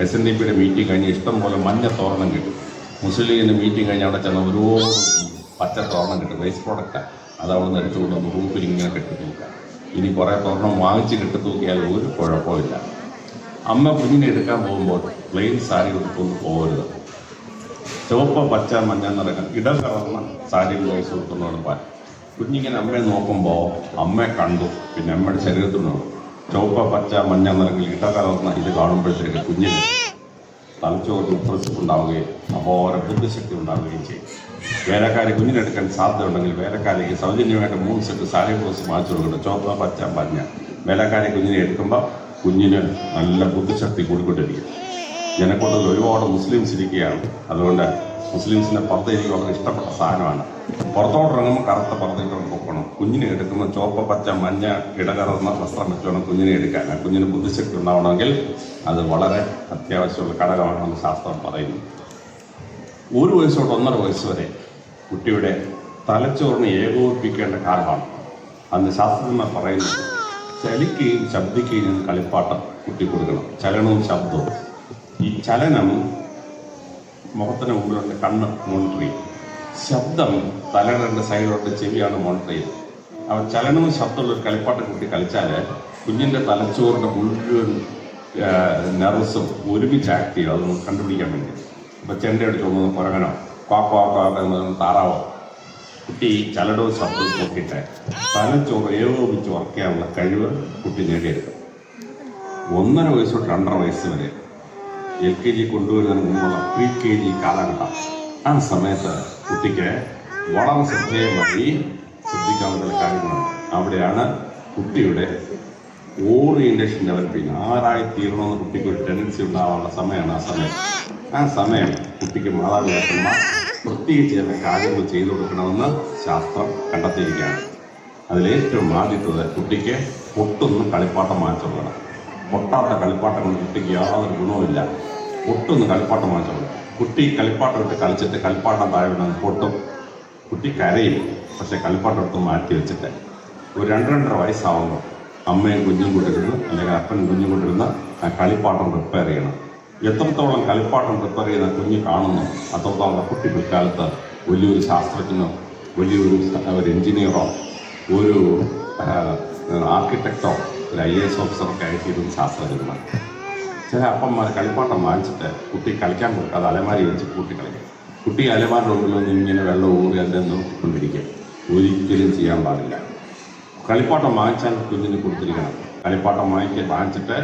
SNDPയുടെ മീറ്റിംഗ് കഴിഞ്ഞ് ഇഷ്ടംപോലെ മഞ്ഞ തോരണം കിട്ടും. മുസ്ലിം ലീഗിൻ്റെ മീറ്റിംഗ് കഴിഞ്ഞ് അവിടെ ചെന്ന ഓരോ പച്ച തോരണം കിട്ടും. വേസ്റ്റ് പ്രോഡക്റ്റാണ്. അത് അവിടെ നിന്ന് എടുത്തുകൊണ്ടൊന്ന് റൂപ്പിൽ ഇങ്ങനെ കെട്ടിത്തൂക്കുക. ഇനി കുറേ തോരണം വാങ്ങിച്ച് കെട്ടിത്തൂക്കിയാൽ ഒരു കുഴപ്പമില്ല. അമ്മ കുഞ്ഞിനെ എടുക്കാൻ പോകുമ്പോൾ പ്ലെയിൻ സാരി കൊടുത്തൊന്നും പോകരുത്. ചുവപ്പ്, പച്ച, മഞ്ഞ നിറങ്ങൾ ഇടം കലർന്ന സാരി വയസ്സ് കൊടുക്കുന്നതാണ് പാൽ. കുഞ്ഞിങ്ങനെ അമ്മയെ നോക്കുമ്പോൾ അമ്മയെ കണ്ടു, പിന്നെ അമ്മയുടെ ശരീരത്തിനോട് ചുവപ്പ്, പച്ച, മഞ്ഞ നിറങ്ങൾ ഇടകലർന്ന ഇത് കാണുമ്പോഴത്തേക്ക് കുഞ്ഞിന് തലച്ചോറ് ഉത്പ്രസിപ്പുണ്ടാവുകയും അപാര ബുദ്ധിശക്തി ഉണ്ടാവുകയും ചെയ്യും. വേലക്കാരി കുഞ്ഞിനെടുക്കാൻ സാധ്യതയുണ്ടെങ്കിൽ വേലക്കാരിക്ക് സൗജന്യമായിട്ട് 3 സെറ്റ് സാരി ബ്ലൗസ് വാങ്ങിച്ചു കൊടുക്കണം. ചുവപ്പ്, പച്ച, മഞ്ഞ. വേലക്കാരി കുഞ്ഞിനെ എടുക്കുമ്പോൾ കുഞ്ഞിന് നല്ല ബുദ്ധിശക്തി കൂടിക്കൊണ്ടിരിക്കും. ജനക്കൂട്ടത്തിൽ ഒരുപാട് മുസ്ലിംസ് ഇരിക്കുകയാണ്. അതുകൊണ്ട് മുസ്ലിംസിൻ്റെ പർദ്ദ എനിക്ക് വളരെ ഇഷ്ടപ്പെട്ട സാധനമാണ്. പുറത്തോട്ടിറങ്ങുമ്പോൾ കറുത്ത പർദ്ദയിട്ട് പൊക്കണം. കുഞ്ഞിനെ എടുക്കുമ്പോൾ ചുവപ്പ്, പച്ച, മഞ്ഞ ഇടകലർന്ന വസ്ത്രം വെച്ച് വേണം കുഞ്ഞിനെ എടുക്കാൻ. കുഞ്ഞിന് ബുദ്ധിശക്തി ഉണ്ടാവണമെങ്കിൽ അത് വളരെ അത്യാവശ്യമുള്ള ഘടകമാണെന്ന് ശാസ്ത്രം പറയുന്നു. 1 വയസ്സ് തൊട്ട് 1.5 വയസ്സ് വരെ കുട്ടിയുടെ തലച്ചോറിനെ ഏകോപിപ്പിക്കേണ്ട കാലമാണ്. അന്ന് ശാസ്ത്രജ്ഞന്മാർ പറയുന്നു, ചലിക്കുകയും ശബ്ദിക്കുകയും കളിപ്പാട്ടം കുട്ടി കൊടുക്കണം. ചലനവും ശബ്ദവും. ഈ ചലനം മുഖത്തിന് മുമ്പിലുണ്ട് കണ്ണ് മോണിറ്റർ ചെയ്യും. ശബ്ദം തലയുടെ 2 സൈഡിലോട്ട് ചെവിയാണ് മോണിറ്റർ ചെയ്യുന്നത്. അപ്പോൾ ചലനവും ശബ്ദമുള്ളൊരു കളിപ്പാട്ടം കുട്ടി കളിച്ചാൽ കുഞ്ഞിൻ്റെ തലച്ചോറിൻ്റെ മുഴുവൻ നെർവ്സും ഒരുമിച്ച് ആക്ട് ചെയ്യും. അതൊന്ന് കണ്ടുപിടിക്കാൻ വേണ്ടി. ഇപ്പോൾ ചെണ്ടയുടെ ചുമന്ന് കുരങ്ങനോ എന്ന് താറാവോ. കുട്ടി ചലനവും ശബ്ദവും നോക്കിയിട്ട് തലച്ചോറ് ഏകോപിച്ച് വർക്ക് ചെയ്യാനുള്ള കഴിവ് കുട്ടി നേടിയെടുക്കും. 1.5 വയസ്സ് തൊട്ട് 2.5 വയസ്സ് വരെ LKG കൊണ്ടുവരുന്നതിന് മുമ്പുള്ള pre-KG കാലഘട്ടം. ആ സമയത്ത് കുട്ടിക്ക് വളരെ ശ്രദ്ധേയമായി ശ്രദ്ധിക്കാവുന്ന ചില കാര്യങ്ങളുണ്ട്. അവിടെയാണ് കുട്ടിയുടെ ഓറിയൻറ്റേഷൻ ഡെവലപ്പ് ചെയ്യുന്നത്. ആരായി തീരണമെന്ന് കുട്ടിക്ക് ഒരു ടെൻഡൻസി ഉണ്ടാകാനുള്ള സമയമാണ് ആ സമയം കുട്ടിക്ക് മാതാപിതാക്കന്മാർ പ്രത്യേകിച്ച് ചില കാര്യങ്ങൾ ചെയ്തു കൊടുക്കണമെന്ന് ശാസ്ത്രം കണ്ടെത്തിയിരിക്കുകയാണ്. അതിലേറ്റവും ആദ്യത്തത് കുട്ടിക്ക് പൊട്ടൊന്നും കളിപ്പാട്ടം വാങ്ങിച്ചു കൊടുക്കണം. പൊട്ടാത്ത കളിപ്പാട്ടം കൊണ്ട് കുട്ടിക്ക് യാതൊരു ഗുണവുമില്ല. പൊട്ടൊന്നും കളിപ്പാട്ടം വാങ്ങിച്ചു കൊടുക്കണം. കുട്ടി കളിപ്പാട്ടം ഇട്ട് കളിച്ചിട്ട് കളിപ്പാട്ടം താഴെ വീണത് പൊട്ടും. കുട്ടി കരയും. പക്ഷേ കളിപ്പാട്ടം എടുത്ത് മാറ്റി വെച്ചിട്ട് ഒരു 2-2.5 വയസ്സാവുമ്പോൾ അമ്മയും കുഞ്ഞും കൊണ്ടിരുന്ന് അല്ലെങ്കിൽ അപ്പനും കുഞ്ഞും കൊണ്ടിരുന്ന് ആ കളിപ്പാട്ടം റിപ്പയർ ചെയ്യണം. എത്രത്തോളം കളിപ്പാട്ടം റിപ്പയർ ചെയ്യുന്ന കുഞ്ഞ് കാണുന്നു അത്രത്തോളം കുട്ടി പിൽക്കാലത്ത് വലിയൊരു ശാസ്ത്രജ്ഞനോ വലിയൊരു എഞ്ചിനീയറോ ഒരു ആർക്കിടെക്റ്റോ ഒരു IAS ഓഫീസറൊക്കെ ആയിത്തീരുന്ന ശാസ്ത്രജ്ഞന്മാർ. ചില അപ്പന്മാർ കളിപ്പാട്ടം വാങ്ങിച്ചിട്ട് കുട്ടി കളിക്കാൻ കൊടുക്കാതെ അലമാരി വെച്ച് കൂട്ടി കളിക്കും. കുട്ടി അലമാരുടെ മുമ്പിലൊന്നും ഇങ്ങനെ വെള്ളം ഊറി അതിനെ നോക്കിക്കൊണ്ടിരിക്കും. ഒരിക്കലും ചെയ്യാൻ പാടില്ല. കളിപ്പാട്ടം വാങ്ങിച്ചാൽ കുഞ്ഞിന് കൊടുത്തിരിക്കണം. കളിപ്പാട്ടം വാങ്ങിച്ചിട്ട്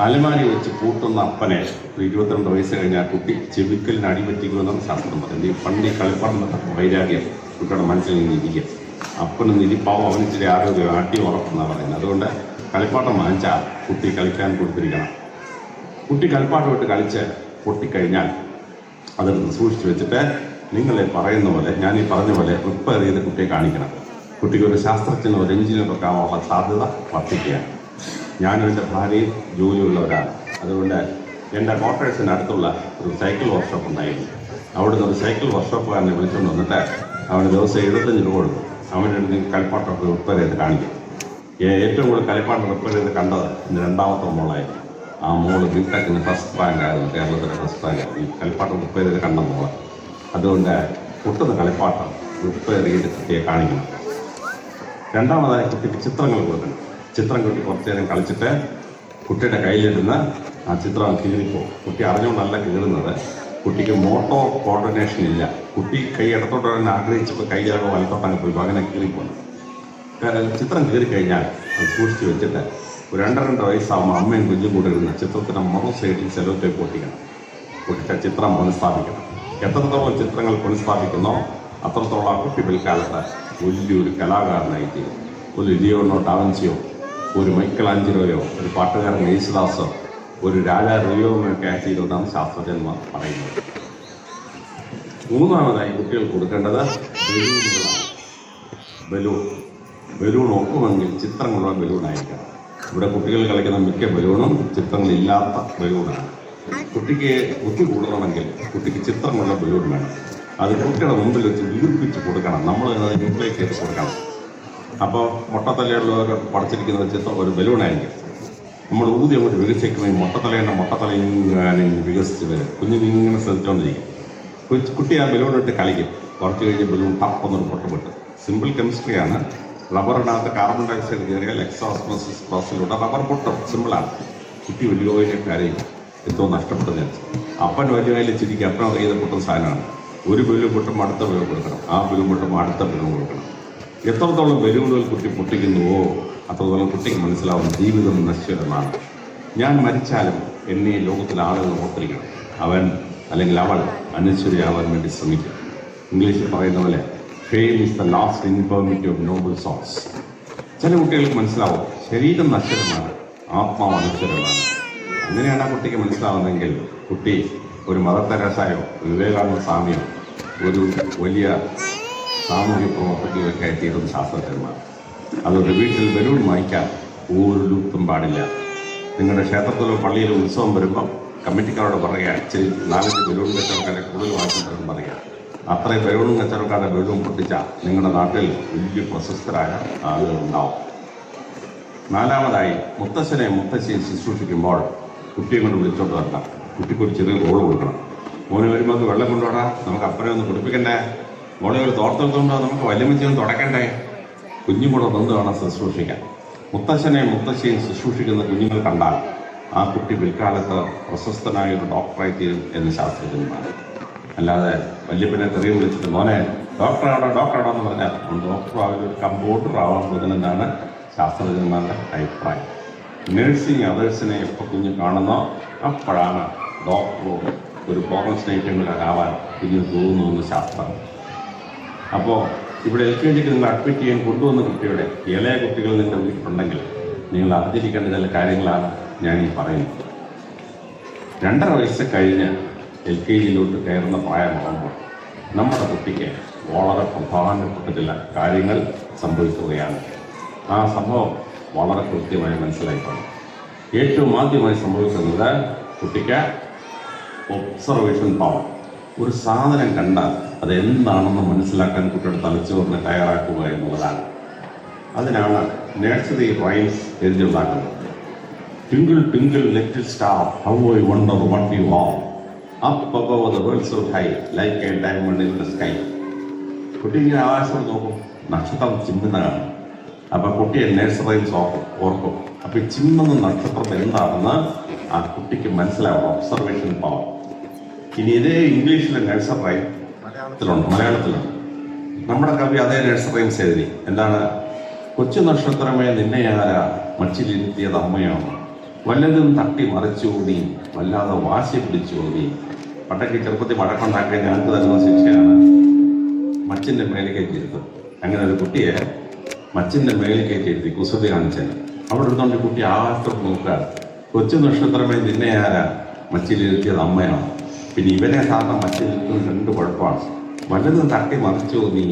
അലമാരി വെച്ച് പൂട്ടുന്ന അപ്പനെ 22 വയസ്സ് കഴിഞ്ഞാൽ കുട്ടി ചെവിക്കലിന് അടിപറ്റിക്കുമെന്നാണ് ശാസ്ത്രം പറയുന്നത്. ഈ പണ്ട് ഈ കളിപ്പാട്ടം വൈരാഗ്യം കുട്ടിയുടെ മനസ്സിൽ നിന്നിരിക്കുക. അപ്പനും നിരിപ്പാവും അവനിച്ചിരി ആരോഗ്യം ആട്ടി ഉറപ്പെന്നാണ് പറയുന്നത്. അതുകൊണ്ട് കളിപ്പാട്ടം വാങ്ങിച്ചാൽ കുട്ടി കളിക്കാൻ കൊടുത്തിരിക്കണം. കുട്ടി കളിപ്പാട്ടം ഇട്ട് കളിച്ച് പൊട്ടിക്കഴിഞ്ഞാൽ അതെടുത്ത് സൂക്ഷിച്ച് വെച്ചിട്ട് നിങ്ങളെ പറയുന്ന പോലെ ഞാൻ ഈ പറഞ്ഞ പോലെ റിപ്പയർ ചെയ്ത് കുട്ടിയെ കാണിക്കണം. കുട്ടിക്ക് ഒരു ശാസ്ത്രജ്ഞനോ ഒരു എഞ്ചിനീയറൊക്കെ ആവാനുള്ള സാധ്യത വർദ്ധിക്കുകയാണ്. ഞാനും എൻ്റെ ഭാര്യയും ജോലിയുള്ളവരാണ്. അതുകൊണ്ട് എൻ്റെ ക്വാർട്ടേഴ്സിന് അടുത്തുള്ള ഒരു സൈക്കിൾ വർക്ക്ഷോപ്പ് ഉണ്ടായിരുന്നു. അവിടുന്ന് ഒരു സൈക്കിൾ വർക്ക്ഷോപ്പുകാരനെ വിളിച്ചുകൊണ്ട് വന്നിട്ട് അവന് ദിവസം 75 രൂപ കൊടുക്കും. അവൻ്റെ കളിപ്പാട്ടമൊക്കെ റിപ്പയർ ചെയ്ത് കാണിക്കും. ഏറ്റവും കൂടുതൽ കളിപ്പാട്ടം റിപ്പയർ ചെയ്ത് കണ്ടത് എൻ്റെ 2ാമത്തെ മോളായിരുന്നു. ആ മോള് ബിടെക്കിന് ഫസ്റ്റ് റാങ്ക് ആയിരുന്നു. കേരളത്തിലെ ഫസ്റ്റ് റാങ്ക് ആയിരുന്നു. ഈ കളിപ്പാട്ടം റിപ്പയർ ചെയ്ത് കണ്ട മോള്. അതുകൊണ്ട് പൊട്ടുന്ന കളിപ്പാട്ടം റിപ്പയർ ചെയ്ത് കുട്ടിയെ കാണിക്കണം. 2ാമതായി കുട്ടിക്ക് ചിത്രങ്ങൾ കൊടുക്കണം. ചിത്രം കുട്ടി കുറച്ച് നേരം കളിച്ചിട്ട് കുട്ടിയുടെ കയ്യിലിരുന്ന ആ ചിത്രം കീറിപ്പോകും. കുട്ടി അറിഞ്ഞുകൊണ്ടല്ല കീറുന്നത്, കുട്ടിക്ക് മോട്ടോ കോർഡിനേഷൻ ഇല്ല. കുട്ടി കൈ ഇടത്തോട്ട് വരാൻ ആഗ്രഹിച്ചപ്പോൾ കൈ ചിലപ്പോൾ വലത്തോട്ടങ്ങ് പോയി അങ്ങനെ കീറിപ്പോകും. ചിത്രം കീറിക്കഴിഞ്ഞാൽ അത് സൂക്ഷിച്ച് വെച്ചിട്ട് ഒരു 2-2 വയസ്സാകുമ്പോൾ അമ്മയും കുഞ്ഞും കൂടെ ഇരുന്ന് ചിത്രത്തിന് മറു സൈഡിൽ സെലോറ്റേപ്പ് പൊട്ടിക്കണം. പൊട്ടിച്ച ചിത്രം പുനഃസ്ഥാപിക്കണം. എത്രത്തോളം ചിത്രങ്ങൾ പുനഃസ്ഥാപിക്കുന്നോ അത്രത്തോളം ആ കുട്ടി പിൽക്കാലത്ത് വലിയൊരു കലാകാരനായി തീരും. ഒരു ലിയോണോ ഡാവിഞ്ചിയോ, ഒരു മൈക്കൽ ആഞ്ചലോയോ, ഒരു പാട്ടുകാരൻ യേശുദാസോ, ഒരു രാജാ റിയോമൊക്കെ ആയിത്തീരുന്നതാണ് ശാസ്ത്രജ്ഞന്മാർ പറയുന്നത്. മൂന്നാമതായി കുട്ടികൾ കൊടുക്കേണ്ടത് ബലൂൺ ഒക്കുമെങ്കിൽ ചിത്രങ്ങളുള്ള ബലൂണായിരിക്കണം. ഇവിടെ കുട്ടികൾ കളിക്കുന്ന മിക്ക ബലൂണും ചിത്രങ്ങളില്ലാത്ത ബലൂണാണ്. കുട്ടിക്ക് ബുദ്ധി കൂടണമെങ്കിൽ കുട്ടിക്ക് ചിത്രമുള്ള ബലൂൺ വേണം. അത് കുട്ടിയുടെ മുമ്പിൽ വെച്ച് വീർപ്പിച്ച് കൊടുക്കണം. നമ്മൾ അത് മുമ്പിലേക്ക് എത്തി കൊടുക്കണം. അപ്പോൾ മുട്ടത്തലയുള്ളവർ പഠിച്ചിരിക്കുന്ന ചിത്രം ഒരു ബലൂണായിരിക്കും. നമ്മൾ ഊതി അങ്ങോട്ട് വികസിക്കുമ്പോൾ മുട്ടത്തലയും വികസിച്ച് വരും. കുഞ്ഞിങ്ങനെ ശ്രദ്ധിച്ചുകൊണ്ടിരിക്കും. കുട്ടി ആ ബലൂണിട്ട് കളിക്കും. കുറച്ച് കഴിഞ്ഞ് ബലൂൺ ടപ്പൊന്നൊരു പൊട്ടപ്പെട്ട്. സിമ്പിൾ കെമിസ്ട്രിയാണ്. റബ്ബറിനകത്ത് കാർബൺ ഡയോക്സൈഡ് കയറിയാൽ എക്സോസ്മോസിസ് പ്രോസസ്സിലൂടെ റബ്ബർ പൊട്ടും. സിമ്പിളാണ്. കുട്ടി വലിയ കാര്യം എന്തോ നഷ്ടപ്പെട്ടത്. അപ്പൻ വലിയ ചിരിക്കും. അപ്പൻ കയ്യിൽ പൊട്ടുന്ന സാധനമാണ്. ഒരു ബലൂൺ പൊട്ടുമ്പോൾ അടുത്ത ബലൂൺ കൊടുക്കണം. ആ ബലൂൺ പൊട്ടുമ്പോൾ അടുത്ത ബലൂൺ കൊടുക്കണം. എത്രത്തോളം ബലൂണുകൾ കുട്ടി പൊട്ടിക്കുന്നുവോ അത്രത്തോളം കുട്ടിക്ക് മനസ്സിലാവും ജീവിതം നശ്വരമാണ്. ഞാൻ മരിച്ചാലും എന്നെ ലോകത്തിലെ ആളുകൾ ഓർത്തിരിക്കണം. അവൻ അല്ലെങ്കിൽ അവൾ അനശ്വരയാവാൻ വേണ്ടി ശ്രമിക്കും. ഇംഗ്ലീഷിൽ പറയുന്ന പോലെ fame is the last infirmity of noble souls. ചില കുട്ടികൾക്ക് മനസ്സിലാവും ശരീരം നശ്വരമാണ്, ആത്മാവ് അനശ്വരമാണ്. അങ്ങനെയാണ് ആ കുട്ടിക്ക് മനസ്സിലാവുന്നതെങ്കിൽ കുട്ടി ഒരു മദർ തെരേസയോ വിവേകാനന്ദ സ്വാമിയോ ഒരു വലിയ സാമൂഹ്യ പ്രവർത്തകയൊക്കെ ആയിത്തീരുന്ന ശാസ്ത്രജ്ഞന്മാർ. അതുകൊണ്ട് വീട്ടിൽ ബലൂൺ വാങ്ങിക്കാൻ ഒരു ലൂപ്പും പാടില്ല. നിങ്ങളുടെ ക്ഷേത്രത്തിലോ പള്ളിയിലോ ഉത്സവം വരുമ്പം കമ്മിറ്റിക്കാരോട് പറയുക, ഇച്ചിരി 4-5 ബലൂൺ കച്ചവടക്കാരെ കൂടുതൽ വാങ്ങിച്ചിട്ടുണ്ടെന്ന് പറയുക. അത്രയും ബലൂണും കച്ചവടക്കാരുടെ ബലൂൺ പൊട്ടിച്ചാൽ നിങ്ങളുടെ നാട്ടിൽ വലിയ പ്രശസ്തരായ ആളുകളുണ്ടാവും. നാലാമതായി മുത്തശ്ശനെ മുത്തശ്ശിയെ ശുശ്രൂഷിക്കുമ്പോൾ കുട്ടിയെ കൊണ്ട് വിളിച്ചോണ്ട് വരണം. കുട്ടിക്കൊരു ചെറിയ റോള് കൊടുക്കണം. മോന് വരുമ്പോൾ വെള്ളം കൊണ്ടുപോടാ, നമുക്ക് അപ്പനെ ഒന്ന് കുടിപ്പിക്കണ്ടേ, മോളെ ഒരു തോർത്തെടുത്തോണ്ടോ, നമുക്ക് വല്യമ്മച്ചൊന്ന് തുടക്കണ്ടേ. കുഞ്ഞും കൂടെ നിന്ന് വേണം ശുശ്രൂഷിക്കാൻ. മുത്തശ്ശനെയും മുത്തശ്ശിയും ശുശ്രൂഷിക്കുന്ന കുഞ്ഞുങ്ങൾ കണ്ടാൽ ആ കുട്ടി പിൽക്കാലത്ത് പ്രശസ്തനായ ഒരു ഡോക്ടറായി തീരും എന്ന് ശാസ്ത്രജ്ഞന്മാർ. അല്ലാതെ വല്യപ്പനെ തെറിയ വിളിച്ചിട്ട് മോനെ ഡോക്ടറാണോ എന്ന് പറഞ്ഞാൽ ഡോക്ടറാകാൻ ഒരു കമ്പൗണ്ടർ ആവാൻ പോകുന്നതെന്നാണ് ശാസ്ത്രജ്ഞന്മാരുടെ അഭിപ്രായം. നഴ്സിംഗ് അതേഴ്സിനെ എപ്പോൾ കുഞ്ഞ് കാണുന്നോ അപ്പോഴാണ് ഡോക്ടറോ ഒരു പ്രോഫഷണൈറ്റങ്ങളാവാൻ കുഞ്ഞ് തോന്നുന്നു ശാസ്ത്രം. അപ്പോൾ ഇവിടെ LKG നിങ്ങൾ അഡ്മിറ്റ് ചെയ്യാൻ കൊണ്ടുവന്ന കുട്ടിയുടെ ഇളയ കുട്ടികൾ നിങ്ങളുടെ വീട്ടിലുണ്ടെങ്കിൽ നിങ്ങൾ അറിഞ്ഞിരിക്കേണ്ട ചില കാര്യങ്ങളാണ് ഞാൻ ഈ പറയുന്നത്. 2.5 വയസ്സ് കഴിഞ്ഞ് LKGയിലോട്ട് കയറുന്ന പ്രായമാകുമ്പോൾ നമ്മുടെ കുട്ടിക്ക് വളരെ പ്രധാനപ്പെട്ട ചില കാര്യങ്ങൾ സംഭവിക്കുകയാണ്. ആ സംഭവം വളരെ കൃത്യമായി മനസ്സിലാക്കണം. ഏറ്റവും ആദ്യമായി സംഭവിക്കുന്നത് കുട്ടിക്ക് ഒബ്സർവേഷൻ പവർ. ഒരു സാധനം കണ്ടാൽ അതെന്താണെന്ന് മനസ്സിലാക്കാൻ കുട്ടിയുടെ തലച്ചോറിനെ തയ്യാറാക്കുക എന്നുള്ളതാണ്. അതിനാണ് നഴ്സറി റൈംസ് എഴുതിയുണ്ടാക്കുന്നത്. Twinkle twinkle little star how I wonder what you are up above the world so high like a diamond in the sky. കുട്ടി ഇങ്ങനെ ആകാശത്തോട് നോക്കും, നക്ഷത്രം ചിമ്മുന്നതാണ്. അപ്പം കുട്ടിയെ നഴ്സറി റൈംസ് ഓർക്കും. അപ്പം ഈ ചിമ്മുന്ന നക്ഷത്രം എന്താണെന്ന് ആ കുട്ടിക്ക് മനസ്സിലാവും. Observation power. ഇനി ഇതേ ഇംഗ്ലീഷിലെ നഴ്സറി റൈം മലയാളത്തിലുണ്ട്. നമ്മുടെ കവി അതേ നഴ്സറി റൈംസ് എഴുതി. എന്താണ്? കൊച്ചു നക്ഷത്രമേ നിന്നെയാര മച്ചിലിരുത്തിയത് അമ്മയാണ്, വല്ലതും തട്ടി മറിച്ചു നീ, വല്ലാതെ വാശി പിടിച്ചു നീ. പണ്ടൊക്കെ ചെറുപ്പത്തിൽ വഴക്കുണ്ടാക്കിയ ഞങ്ങൾക്ക് തരുന്ന ശിക്ഷയാണ് മച്ചിൻ്റെ മേലെ കയറ്റിയിരുത്തും. അങ്ങനെ ഒരു കുട്ടിയെ മച്ചിൻ്റെ മേലെ കയറ്റിയിരുത്തി കുസൃതി കാണിച്ചാൽ അവിടെ ഇരുന്നുകൊണ്ട് കുട്ടി ആകാശത്തോട്ട് നോക്കുക. കൊച്ചു നക്ഷത്രമേ നിന്നെയാര മച്ചിലിരുത്തിയത് അമ്മയാണ്. പിന്നെ ഇവനെ സാധാരണ മച്ചിലിരുത്തുന്ന 2 കുഴപ്പമാണ്. വല്ലതും തട്ടി മറിച്ചോ നീ,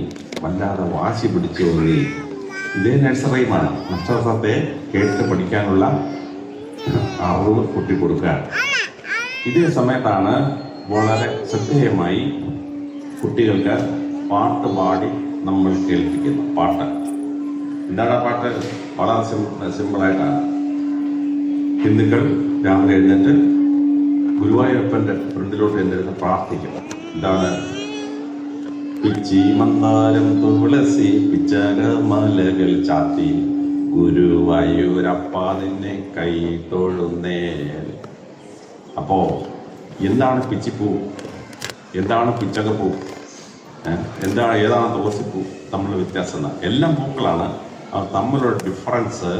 വല്ലാതെ വാശി പിടിച്ചോ നീ. ഇതേ നഴ്സറിയുമാണ്. നക്ഷത്രത്തെ കേട്ട് പഠിക്കാനുള്ള അറിവ് കുട്ടി കൊടുക്കുകയാണ്. ഇതേ സമയത്താണ് വളരെ ശ്രദ്ധേയമായി കുട്ടികൾക്ക് പാട്ട് പാടി നമ്മൾ കേൾപ്പിക്കുന്നത്. പാട്ട് എന്താണ്? ആ പാട്ട് വളരെ സിമ്പിളായിട്ടാണ്. ഹിന്ദുക്കൾ രാവിലെ എഴുന്നേറ്റ് ഗുരുവായൂരപ്പൻ്റെ ഫ്രണ്ടിലോട്ട് എഴുന്നേറ്റ് പ്രാർത്ഥിക്കും. എന്താണ്? പിച്ചി മന്ദാരം തുളസി പിച്ചക മലകൾ ചാത്തി ഗുരുവായൂരപ്പ നിന്നെ കൈ തൊഴുന്നേ. അപ്പോ എന്താണ് പിച്ചിപ്പൂ, എന്താണ് പിച്ചകപ്പൂ, ഏതാണ് തുളസിപ്പൂ തമ്മിലുള്ള വ്യത്യാസം എന്നാ? എല്ലാം പൂക്കളാണ്. അത് തമ്മിലുള്ള ഡിഫറൻസ്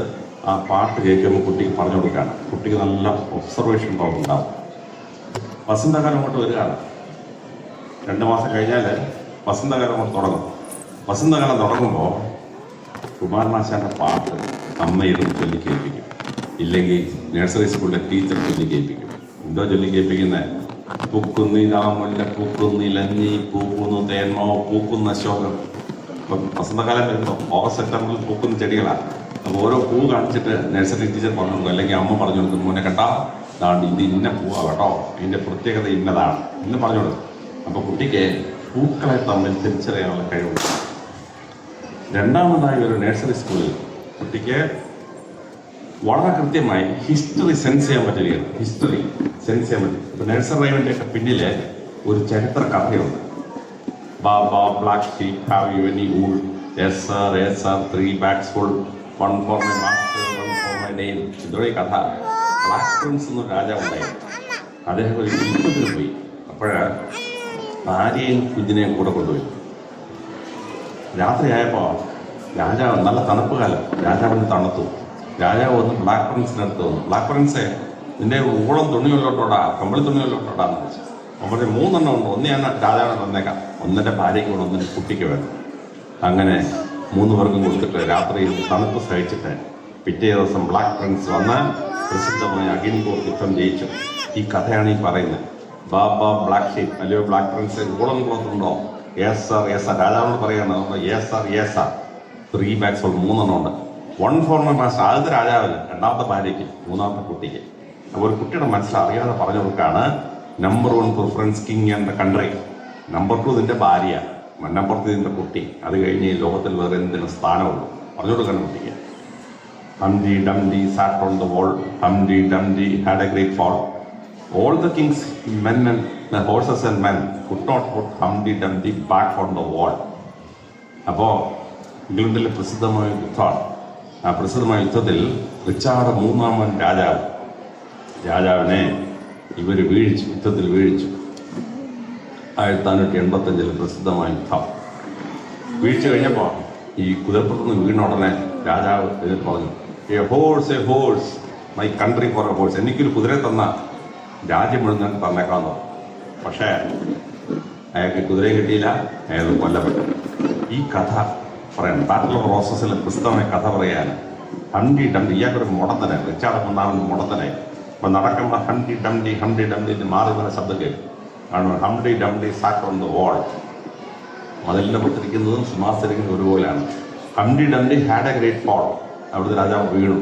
ആ പാട്ട് കേൾക്കുമ്പോൾ കുട്ടിക്ക് പറഞ്ഞു കൊടുക്കുകയാണ്. കുട്ടിക്ക് നല്ല ഒബ്സർവേഷൻ പവർ ഉണ്ടാവും. വസന്തകാലം കൊണ്ട് വരികയാണ്. 2 മാസം കഴിഞ്ഞാൽ വസന്തകാലം കൊണ്ട് തുടങ്ങും. വസന്തകാലം തുടങ്ങുമ്പോൾ കുമാരനാശാന്റെ പാട്ട് അമ്മയിരുന്ന് ചൊല്ലി കേൾപ്പിക്കും, ഇല്ലെങ്കിൽ നഴ്സറി സ്കൂളിലെ ടീച്ചർ ചൊല്ലി കേൾപ്പിക്കും. എന്തോ ചൊല്ലി കേൾപ്പിക്കുന്നത്? പൂക്കുന്നിലാ മുല്ല പൂക്കുന്നിലഞ്ഞി പൂക്കുന്നു തേന്മോ പൂക്കുന്ന ശോകം. ഇപ്പം വസന്തകാലം വരുമ്പോൾ ഓഗസ്റ്റ് സെപ്റ്റംബറിൽ പൂക്കുന്ന ചെടികളാണ്. അപ്പോൾ ഓരോ പൂ കാണിച്ചിട്ട് നഴ്സറി ടീച്ചർ പറഞ്ഞു കൊടുക്കും, അല്ലെങ്കിൽ അമ്മ പറഞ്ഞു കൊടുക്കും, മോനെ കേട്ടാ ഇതാണ്ട് ഇത് ഇന്ന പൂവാ കേട്ടോ, ഇതിൻ്റെ പ്രത്യേകത ഇന്നതാണ് എന്ന് പറഞ്ഞു കൊടുക്കും. അപ്പോൾ കുട്ടിക്ക് പൂക്കളെ തമ്മിൽ തിരിച്ചറിയാനുള്ള കഴിവുണ്ട്. രണ്ടാമതായി ഒരു നഴ്സറി സ്കൂളിൽ കുട്ടിക്ക് വളരെ കൃത്യമായി ഹിസ്റ്ററി സെൻസ് ചെയ്യാൻ പറ്റുകയാണ്. ഹിസ്റ്ററി സെൻസ് ചെയ്യാൻ പറ്റും. ഇപ്പൊ നഴ്സറി റൈമിന്റെ ഒക്കെ പിന്നില് ഒരു ചരിത്ര കഥയുണ്ട്. Baa baa black sheep have you any wool? Yes sir, yes sir, 3 bags full, 1 for my master, 1 for my name. ഇതോടെ കഥ. ബ്ലാക്ക് പ്രിൻസ് എന്നൊരു രാജാവുണ്ടായി. അദ്ദേഹം ഒരു യുദ്ധത്തിന് പോയി. അപ്പോഴ് ഭാര്യയും കുഞ്ഞിനെയും കൂടെ കൊണ്ടുപോയി. രാത്രിയായപ്പോൾ രാജാവ്, നല്ല തണുപ്പ് കാലം, രാജാവിന് തണുത്തു. രാജാവ് വന്ന് ബ്ലാക്ക് പ്രിൻസിൻ്റെ അടുത്ത് വന്നു. ബ്ലാക്ക് പ്രിൻസെ, നിന്റെ ഊളം തുണിയുള്ളോട്ടോടാ, കമ്പിളി തുണിയുള്ളോട്ടോടാന്ന് ചോദിച്ചു. അപ്പോൾ 3 എണ്ണം ഉണ്ട്. ഒന്ന് ഞാൻ രാജാവിനെ തന്നേക്കാം, ഒന്നിൻ്റെ ഭാര്യയ്ക്ക് വേണം, ഒന്നിൻ്റെ കുട്ടിക്ക് വേണം. അങ്ങനെ 3 പേർക്കും കൊടുത്തിട്ട് രാത്രിയിൽ തണുപ്പ് സഹിച്ചിട്ട് പിറ്റേ ദിവസം ബ്ലാക്ക് പ്രിൻസ് വന്ന് പ്രസിദ്ധമായ അഗിൻകോർ യുദ്ധം ജയിച്ചു. ഈ കഥയാണ് ഈ പറയുന്നത്. ബാബ ബ്ലാക്ക് ഷീപ്പ്, അല്ലയോ ബ്ലാക്ക് പ്രിൻസ്, ഊളം കുളത്തുണ്ടോ? Yes sir, yes sir. രാജാവിനോട് പറയാണ്, yes sir, yes sir. 3 bags full, 3 എണ്ണം ഉണ്ട്. 1 for my master, ആദ്യത്തെ രാജാവിന്, രണ്ടാമത്തെ ഭാര്യയ്ക്ക്, മൂന്നാമത്തെ കുട്ടിക്ക്. അപ്പോൾ ഒരു കുട്ടിയുടെ മനസ്സിൽ അറിയാതെ പറഞ്ഞു കൊടുക്കുകയാണ്, number 1 preference king and the country, number 2 ഇതിൻ്റെ ഭാര്യ, നമ്പർ 3 ഇതിൻ്റെ കുട്ടി. അത് കഴിഞ്ഞ് ഈ ലോകത്തിൽ വേറെ എന്തിനും സ്ഥാനമുള്ളൂ പറഞ്ഞു കൊടുക്കണം കുട്ടിക്ക്. Humpty Dumpty sat on the wall, Humpty Dumpty had a great fall. All the king's men and the horses and men could not put Humpty Dumpty back on the wall. അപ്പോൾ ഇംഗ്ലണ്ടിലെ പ്രസിദ്ധമായ യുദ്ധമാണ്. ആ പ്രസിദ്ധമായ യുദ്ധത്തിൽ റിച്ചാർഡ് 3-ാമൻ രാജാവിനെ ഇവർ വീഴിച്ചു, യുദ്ധത്തിൽ വീഴിച്ചു. 1585 പ്രസിദ്ധമായ യുദ്ധം. വീഴ്ച കഴിഞ്ഞപ്പോൾ ഈ കുതിരപ്പുറത്തുനിന്ന് വീണ ഉടനെ രാജാവ് എന്നിട്ട് പറഞ്ഞു, A horse my country four A horse. എനിക്കൊരു കുതിരയെ തന്ന രാജ്യം മുഴുവൻ തന്നേക്കാമെന്ന് പറഞ്ഞു. പക്ഷേ അയാൾക്ക് കുതിരയെ കിട്ടിയില്ല, അയാൾ കൊല്ലപ്പെട്ടു. ഈ കഥ പറയണം. ബാറ്റിൽ ഓഫ് റോസസിലെ പ്രസിദ്ധമായ കഥ പറയാൻ ഹംപ്റ്റി ഡംപ്റ്റി, ഇയാൾക്കൊരു മുടത്തനെ, റിച്ചാർഡ് 3-ാമൻ മുടത്തനെ. അപ്പം നടക്കുമ്പോൾ ഹംപ്റ്റി ഡംപ്റ്റി മാറി വന്ന ശബ്ദം കേൾക്കും. കാരണം ഹംപ്റ്റി ഡംപ്റ്റി സാറ്റ് ഓൺ ദ വാൾ. മതിലിൻ്റെ പുറത്തിരിക്കുന്നതും സിംഹാസനിരിക്കുന്നതും ഒരുപോലെയാണ്. ഹംപ്റ്റി ഡംപ്റ്റി ഹാഡ് എ ഗ്രേറ്റ് ഫോൾ. അവിടുത്തെ രാജാവ് വീണു.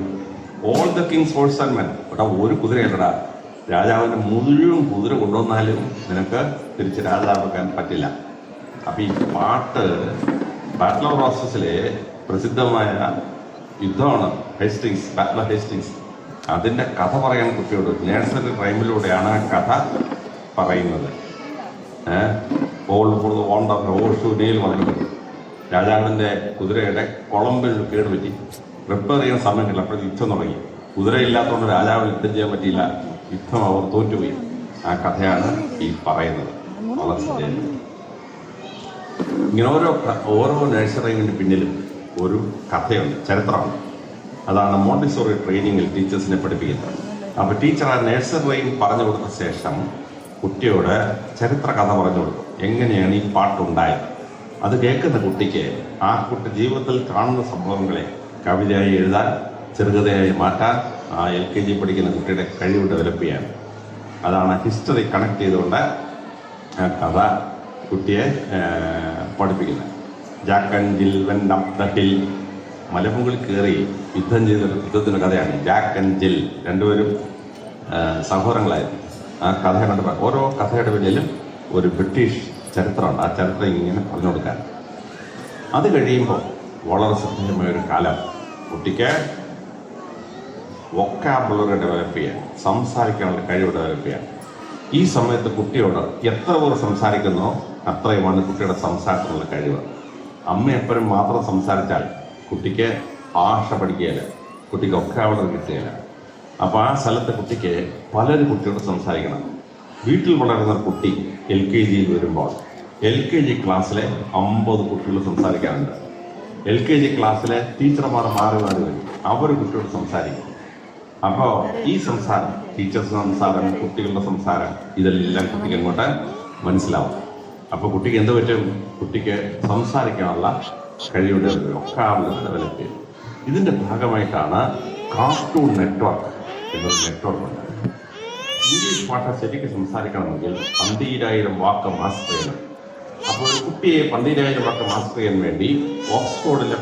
All the Kings horse and men. ഇവിടെ ഒരു കുതിരയല്ലടാ, രാജാവിൻ്റെ മുഴുവൻ കുതിര കൊണ്ടുവന്നാലും നിനക്ക് തിരിച്ച് രാജാവാക്കാൻ പറ്റില്ല. അപ്പം ഈ പാട്ട് ബാറ്റിൽ ഓഫ് റോസസിലെ പ്രസിദ്ധമായ യുദ്ധമാണ് ഹേസ്റ്റിങ്സ്, ബാറ്റിൽ ഓഫ് ഹേസ്റ്റിങ്സ്. അതിൻ്റെ കഥ പറയാൻ കുട്ടിയോട് നേഴ്സറി റൈമിലൂടെയാണ് ആ കഥ പറയുന്നത്. ഓഷൂരിയിൽ വന്നിട്ട് രാജാവിൻ്റെ കുതിരയുടെ കുളമ്പിൽ കേടുപറ്റി റിപ്പയർ ചെയ്യാൻ സമയം കിട്ടില്ല. അപ്പോൾ യുദ്ധം തുടങ്ങി. കുതിരയില്ലാത്തതുകൊണ്ട് രാജാവിന് യുദ്ധം ചെയ്യാൻ പറ്റിയില്ല. യുദ്ധം അവർ തോറ്റുപോയി. ആ കഥയാണ് ഈ പറയുന്നത്. വളരെ ഇങ്ങനെ ഓരോ നഴ്സറിങ്ങിൻ്റെ പിന്നിലും ഒരു കഥയുണ്ട്, ചരിത്രമുണ്ട്. അതാണ് മോണ്ടിസോറി ട്രെയിനിങ്ങിൽ ടീച്ചേഴ്സിനെ പഠിപ്പിക്കുന്നത്. അപ്പോൾ ടീച്ചർ ആ നഴ്സറി റൈം പറഞ്ഞു കൊടുത്ത ശേഷം കുട്ടിയോട് ചരിത്ര കഥ പറഞ്ഞു കൊടുക്കും. എങ്ങനെയാണ് ഈ പാട്ടുണ്ടായത്? അത് കേൾക്കുന്ന കുട്ടിക്ക് ആ കുട്ടി ജീവിതത്തിൽ കാണുന്ന സംഭവങ്ങളെ കവിതയായി എഴുതാൻ, ചെറുകഥയായി മാറ്റാൻ ആ LKG പഠിക്കുന്ന കുട്ടിയുടെ കഴിവ് ഡെവലപ്പ് ചെയ്യാൻ. അതാണ് ഹിസ്റ്ററി കണക്ട് ചെയ്തുകൊണ്ട് ആ കഥ കുട്ടിയെ പഠിപ്പിക്കുന്നത്. Jack and Jal went up the hill. മലമുകളിൽ കയറി യുദ്ധത്തിൻ്റെ കഥയാണ്. ജാക്ക് ആൻഡ് ജിൽ രണ്ടുപേരും സഹോദരങ്ങളായിരുന്നു. ആ കഥ കണ്ട് ഓരോ കഥയുടെ പിന്നിലും ഒരു ബ്രിട്ടീഷ് ചരിത്രമുണ്ട്. ആ ചരിത്രം ഇങ്ങനെ പറഞ്ഞു കൊടുക്കാൻ. അത് കഴിയുമ്പോൾ വളരെ ശ്രദ്ധേയമായൊരു കാലം കുട്ടിക്ക് വൊക്കാബുലറി ഡെവലപ്പ് ചെയ്യാൻ, സംസാരിക്കാനുള്ള കഴിവ് ഡെവലപ്പ് ചെയ്യാൻ. ഈ സമയത്ത് കുട്ടിയോട് എത്ര പേർ സംസാരിക്കുന്നോ അത്രയുമാണ് കുട്ടിയുടെ സംസാരത്തിനുള്ള കഴിവ്. അമ്മ എപ്പോഴും മാത്രം സംസാരിച്ചാൽ കുട്ടിക്ക് ഭാഷ പഠിക്കുകയില്ല, കുട്ടിക്ക് ഒക്കാബുലറി കിട്ടുകയില്ല. അപ്പോൾ ആ സ്ഥലത്തെ കുട്ടിക്ക് പലരും കുട്ടിയോട് സംസാരിക്കണം. വീട്ടിൽ വളരുന്ന കുട്ടി LKG വരുമ്പോൾ LKG ക്ലാസ്സിലെ 50 കുട്ടികൾ സംസാരിക്കാറുണ്ട്. LKG ക്ലാസ്സിലെ ടീച്ചർമാർ മാറി വരും, അവർ കുട്ടിയോട് സംസാരിക്കും. അപ്പോൾ ഈ സംസാരം, ടീച്ചേഴ്സ് സംസാരം, കുട്ടികളുടെ സംസാരം, ഇതെല്ലാം കുട്ടിക്ക് അങ്ങോട്ട് മനസ്സിലാവും. അപ്പോൾ കുട്ടിക്ക് എന്ത് പറ്റും? കുട്ടിക്ക് സംസാരിക്കാനുള്ള കഴിവുടെ ഒക്കാബുലറി ഡെവലപ്പ് ചെയ്യും. ഇതിൻ്റെ ഭാഗമായിട്ടാണ് കാർട്ടൂൺ നെറ്റ്വർക്ക് എന്നൊരു നെറ്റ്വർക്ക് ഉണ്ട്. ഇംഗ്ലീഷ് ഭാഷ ശരിക്കും സംസാരിക്കണമെങ്കിൽ 12,000 വാക്ക് മാസ്റ്റർ ചെയ്യണം. അപ്പോൾ ഒരു കുട്ടിയെ 12,000 വാക്ക് മാസ്റ്റർ ചെയ്യാൻ വേണ്ടി ഓക്സ്ഫോർഡിലെ